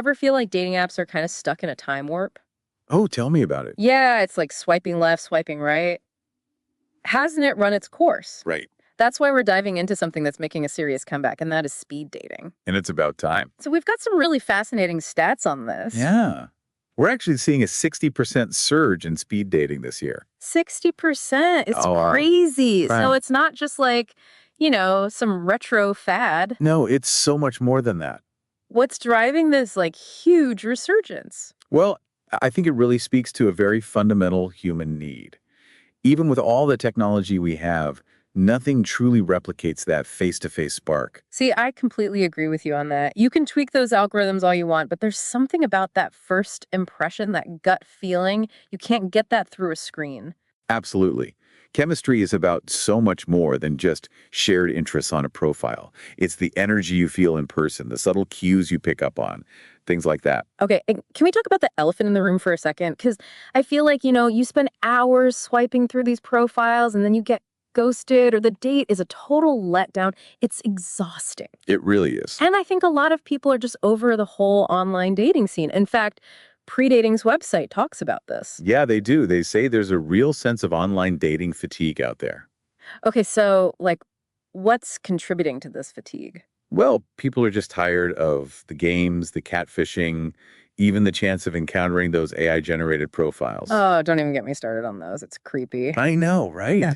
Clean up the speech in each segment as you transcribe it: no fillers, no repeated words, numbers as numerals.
Ever feel like dating apps are kind of stuck in a time warp? Oh, tell me about it. Yeah, it's like swiping left, swiping right. Hasn't it run its course? Right. That's why we're diving into something that's making a serious comeback, and that is speed dating. And it's about time. So we've got some really fascinating stats on this. Yeah. We're actually seeing a 60% surge in speed dating this year. 60%. It's Oh, crazy. right. So it's not just like, some retro fad. No, it's so much more than that. What's driving this like huge resurgence? Well, I think it really speaks to a very fundamental human need. Even with all the technology we have, nothing truly replicates that face-to-face spark. See, I completely agree with you on that. You can tweak those algorithms all you want, but there's something about that first impression, that gut feeling. You can't get that through a screen. Absolutely. Chemistry is about so much more than just shared interests on a profile. It's the energy you feel in person, the subtle cues you pick up on, things like that. Okay, and can we talk about the elephant in the room for a second? Because I feel like, you spend hours swiping through these profiles and then you get ghosted or the date is a total letdown. It's exhausting. It really is. And I think a lot of people are just over the whole online dating scene. In fact, Predating's website talks about this. Yeah, they do. They say there's a real sense of online dating fatigue out there. Okay, so what's contributing to this fatigue? Well, people are just tired of the games, the catfishing, even the chance of encountering those AI-generated profiles. Oh, don't even get me started on those. It's creepy. I know, right? Yeah.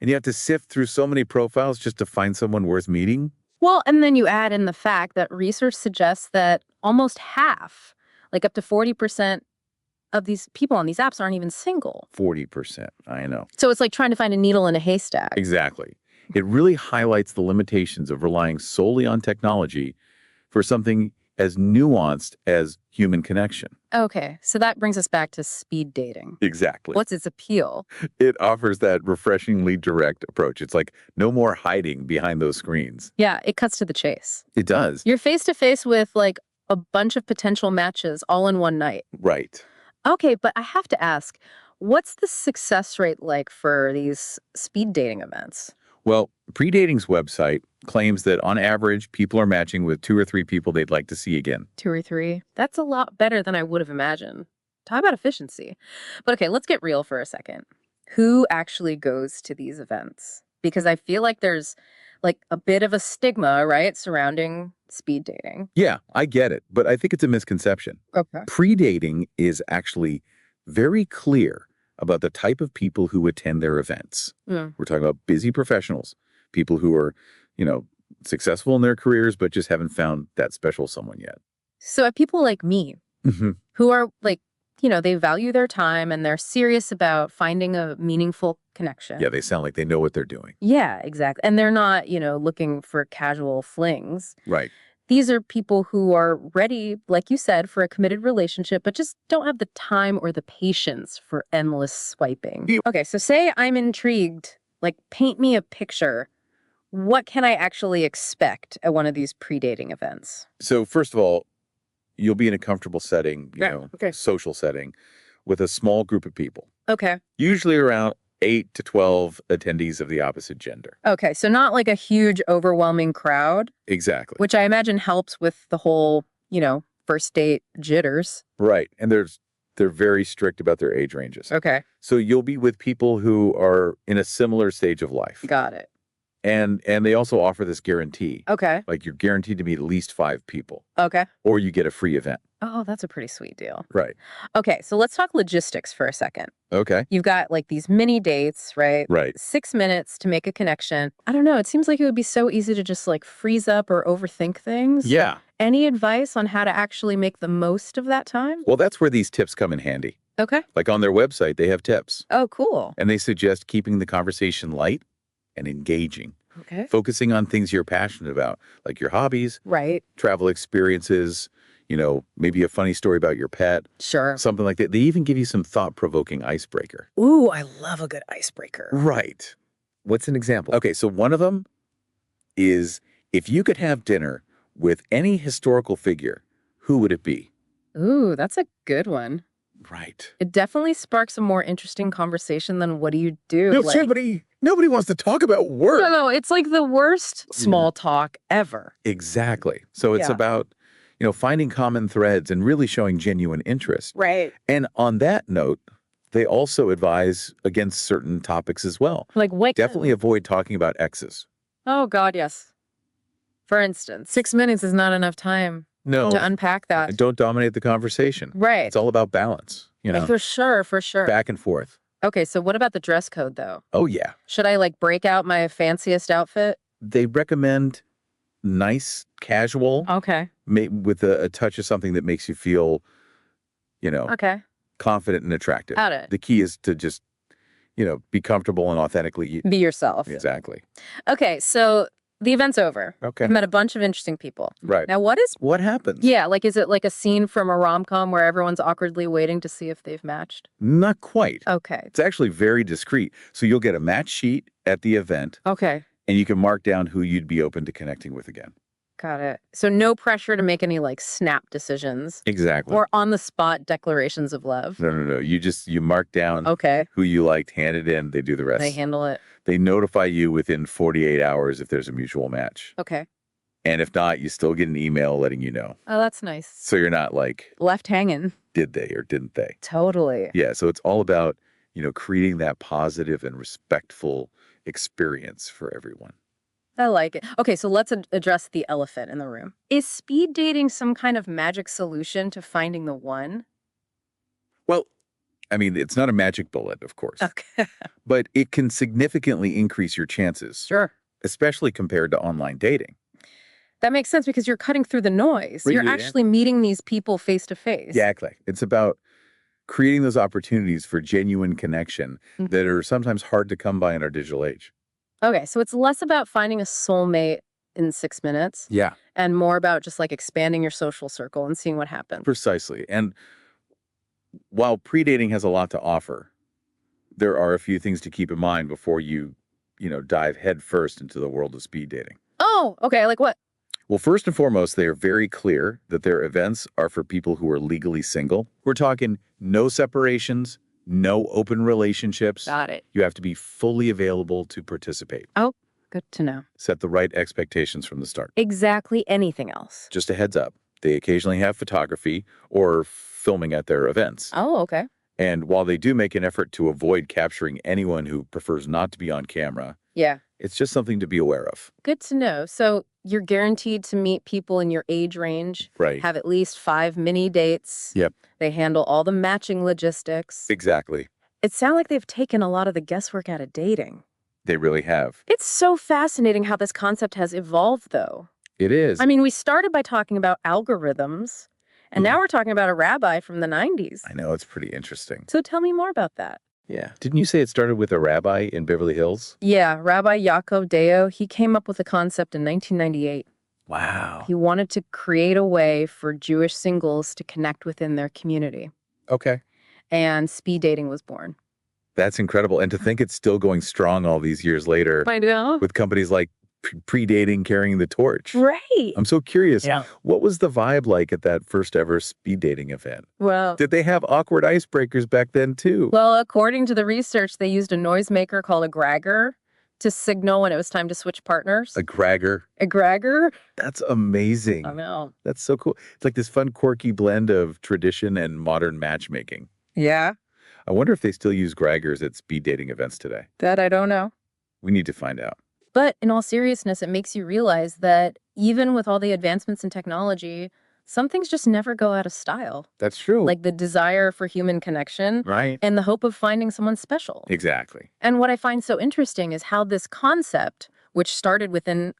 And you have to sift through so many profiles just to find someone worth meeting? Well, and then you add in the fact that research suggests that almost half, like up to 40% of these people on these apps aren't even single. 40%. I know. So it's like trying to find a needle in a haystack. Exactly. It really highlights the limitations of relying solely on technology for something as nuanced as human connection. Okay, so that brings us back to speed dating. Exactly. What's its appeal? It offers that refreshingly direct approach. It's like no more hiding behind those screens. Yeah, it cuts to the chase. It does. You're face to face with like a bunch of potential matches all in one night. Right. Okay, but I have to ask, what's the success rate like for these speed dating events? Well, Predating's website claims that on average, people are matching with 2 or 3 people they'd like to see again. 2 or 3? That's a lot better than I would have imagined. Talk about efficiency. But okay, let's get real for a second. Who actually goes to these events? Because I feel like there's like a bit of a stigma, right, surrounding speed dating. Yeah, I get it, but I think it's a misconception. Okay. Predating is actually very clear about the type of people who attend their events. Mm. We're talking about busy professionals, people who are, successful in their careers, but just haven't found that special someone yet. So people like me, who are like, they value their time and they're serious about finding a meaningful connection. Yeah, they sound like they know what they're doing. Yeah, exactly. And they're not, looking for casual flings. Right. These are people who are ready, like you said, for a committed relationship, but just don't have the time or the patience for endless swiping. Yeah. Okay, so say I'm intrigued, like paint me a picture. What can I actually expect at one of these pre-dating events? So first of all, you'll be in a comfortable setting, Okay. social setting with a small group of people, Okay. usually around 8 to 12 attendees of the opposite gender. Okay, so not like a huge, overwhelming crowd, Exactly. which I imagine helps with the whole, first date jitters. Right. And they're very strict about their age ranges. Okay, So you'll be with people who are in a similar stage of life. got it. And they also offer this guarantee. Okay, Like you're guaranteed to meet at least 5 people, okay. or you get a free event. Oh, that's a pretty sweet deal. Right. Okay, so let's talk logistics for a second. Okay. You've got like these mini dates, right? Right. 6 minutes to make a connection. I don't know. It seems like it would be so easy to just like freeze up or overthink things. Yeah. Any advice on how to actually make the most of that time? Well, that's where these tips come in handy. Okay. Like on their website, they have tips. Oh, cool. And they suggest keeping the conversation light and engaging, Okay. focusing on things you're passionate about, like your hobbies, Right. travel experiences, maybe a funny story about your pet, Sure. something like that. They even give you some thought-provoking icebreaker. Ooh, I love a good icebreaker. Right. What's an example? Okay, so one of them is if you could have dinner with any historical figure, who would it be? Ooh, that's a good one. Right. It definitely sparks a more interesting conversation than what do you do? No, like, nobody wants to talk about work. no, it's like the worst small talk ever. Exactly. So it's Yeah. about, finding common threads and really showing genuine interest. Right. And on that note, they also advise against certain topics as well. Like what? Definitely avoid talking about exes. Oh, God, yes. For instance, 6 minutes is not enough time No, to unpack that. don't dominate the conversation. Right. It's all about balance, For sure, for sure. back and forth. Okay, so what about the dress code, though? Oh, yeah. Should I, like, break out my fanciest outfit? They recommend nice, casual, Okay. with a touch of something that makes you feel, Okay. confident and attractive. Got it. The key is to just, be comfortable and authentically. Be yourself. Exactly. Okay, so the event's over. Okay. I've met a bunch of interesting people. Right. Now, What happens? yeah, like, is it like a scene from a rom-com where everyone's awkwardly waiting to see if they've matched? Not quite. Okay. It's actually very discreet. So you'll get a match sheet at the event, Okay. and you can mark down who you'd be open to connecting with again. Got it. So no pressure to make any, like, snap decisions Exactly. or on-the-spot declarations of love. No. You mark down Okay. who you liked, hand it in, they do the rest. They handle it. They notify you within 48 hours if there's a mutual match. Okay. And if not, you still get an email letting you know. Oh, that's nice. So you're not like, Left hanging. did they or didn't they? Totally. Yeah, so it's all about, creating that positive and respectful experience for everyone. I like it. Okay, so let's address the elephant in the room. Is speed dating some kind of magic solution to finding the one? Well, I mean, it's not a magic bullet, of course, Okay. but it can significantly increase your chances, Sure. especially compared to online dating. That makes sense because you're cutting through the noise. Right, You're yeah. actually meeting these people face to face. Exactly. It's about creating those opportunities for genuine connection Mhm. that are sometimes hard to come by in our digital age. Okay, so it's less about finding a soulmate in 6 minutes Yeah, and more about just like expanding your social circle and seeing what happens. precisely. And while predating has a lot to offer, there are a few things to keep in mind before you, dive headfirst into the world of speed dating. Oh, okay. Like what? Well, first and foremost, they are very clear that their events are for people who are legally single. We're talking no separations, no open relationships. Got it. You have to be fully available to participate. Oh, good to know. Set the right expectations from the start. Exactly anything else. Just a heads up, they occasionally have photography or filming at their events. Oh, okay. And while they do make an effort to avoid capturing anyone who prefers not to be on camera, Yeah. it's just something to be aware of. Good to know. So you're guaranteed to meet people in your age range, Right. have at least 5 mini dates. Yep. They handle all the matching logistics. Exactly. It sounds like they've taken a lot of the guesswork out of dating. They really have. It's so fascinating how this concept has evolved, though. It is. I mean, we started by talking about algorithms, and now we're talking about a rabbi from the 90s. I know, it's pretty interesting. So tell me more about that. Yeah. Didn't you say it started with a rabbi in Beverly Hills? Yeah, Rabbi Yaakov Deo, he came up with the concept in 1998. Wow. He wanted to create a way for Jewish singles to connect within their community, Okay. and speed dating was born. That's incredible. And to think it's still going strong all these years later I know. with companies like predating carrying the torch. Right. I'm so curious. Yeah. What was the vibe like at that first ever speed dating event? Well, Did they have awkward icebreakers back then too? according to the research, they used a noisemaker called a gragger to signal when it was time to switch partners. A gragger. A gragger? That's amazing. I know. That's so cool. It's like this fun, quirky blend of tradition and modern matchmaking. Yeah, I wonder if they still use graggers at speed dating events today. that I don't know. We need to find out. But in all seriousness, it makes you realize that even with all the advancements in technology, some things just never go out of style. That's true. Like the desire for human connection right? and the hope of finding someone special. Exactly. And what I find so interesting is how this concept, which started within,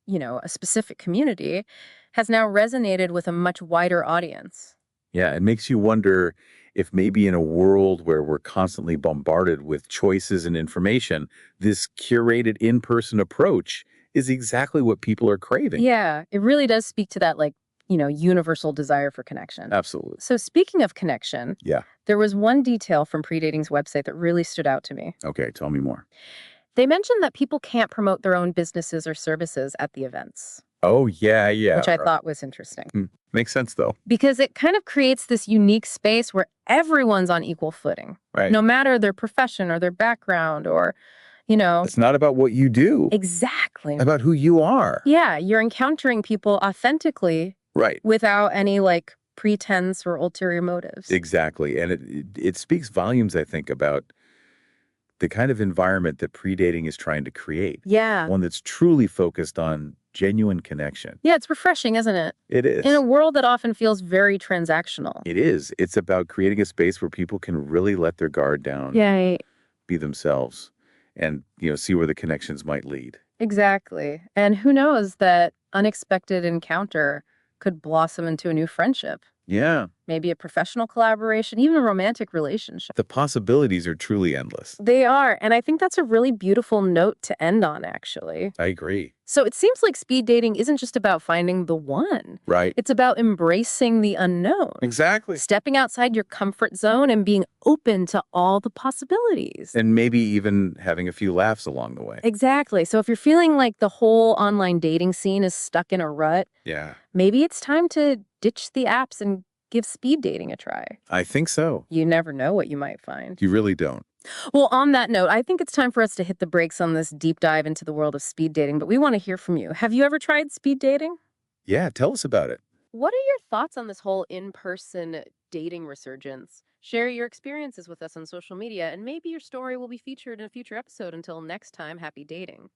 a specific community, has now resonated with a much wider audience. Yeah, it makes you wonder if maybe in a world where we're constantly bombarded with choices and information, this curated in-person approach is exactly what people are craving. Yeah, it really does speak to that, universal desire for connection. Absolutely. So speaking of connection, Yeah. there was one detail from Predating's website that really stood out to me. Okay, tell me more. They mentioned that people can't promote their own businesses or services at the events, Oh, yeah. which I right. thought was interesting. Makes sense, though. Because it kind of creates this unique space where everyone's on equal footing, Right. no matter their profession or their background or, It's not about what you do. Exactly. About who you are. Yeah, you're encountering people authentically Right. without any like pretense or ulterior motives. Exactly. And it speaks volumes, I think, about the kind of environment that predating is trying to create. Yeah. One that's truly focused on genuine connection. Yeah, it's refreshing, isn't it? It In a is. world that often feels very transactional. It is. It's about creating a space where people can really let their guard down, Yeah, be themselves, and, see where the connections might lead. exactly. And who knows that unexpected encounter could blossom into a new friendship, Yeah. maybe a professional collaboration, even a romantic relationship. The possibilities are truly endless. They are. And I think that's a really beautiful note to end on, actually. I agree. So it seems like speed dating isn't just about finding the one, Right. it's about embracing the unknown, Exactly. stepping outside your comfort zone and being open to all the possibilities. And maybe even having a few laughs along the way. Exactly. So if you're feeling like the whole online dating scene is stuck in a rut, Yeah. maybe it's time to ditch the apps and give speed dating a try. I think so. You never know what you might find. You really don't. Well, on that note, I think it's time for us to hit the brakes on this deep dive into the world of speed dating, but we want to hear from you. Have you ever tried speed dating? Yeah, tell us about it. What are your thoughts on this whole in-person dating resurgence? Share your experiences with us on social media, and maybe your story will be featured in a future episode. Until next time, happy dating.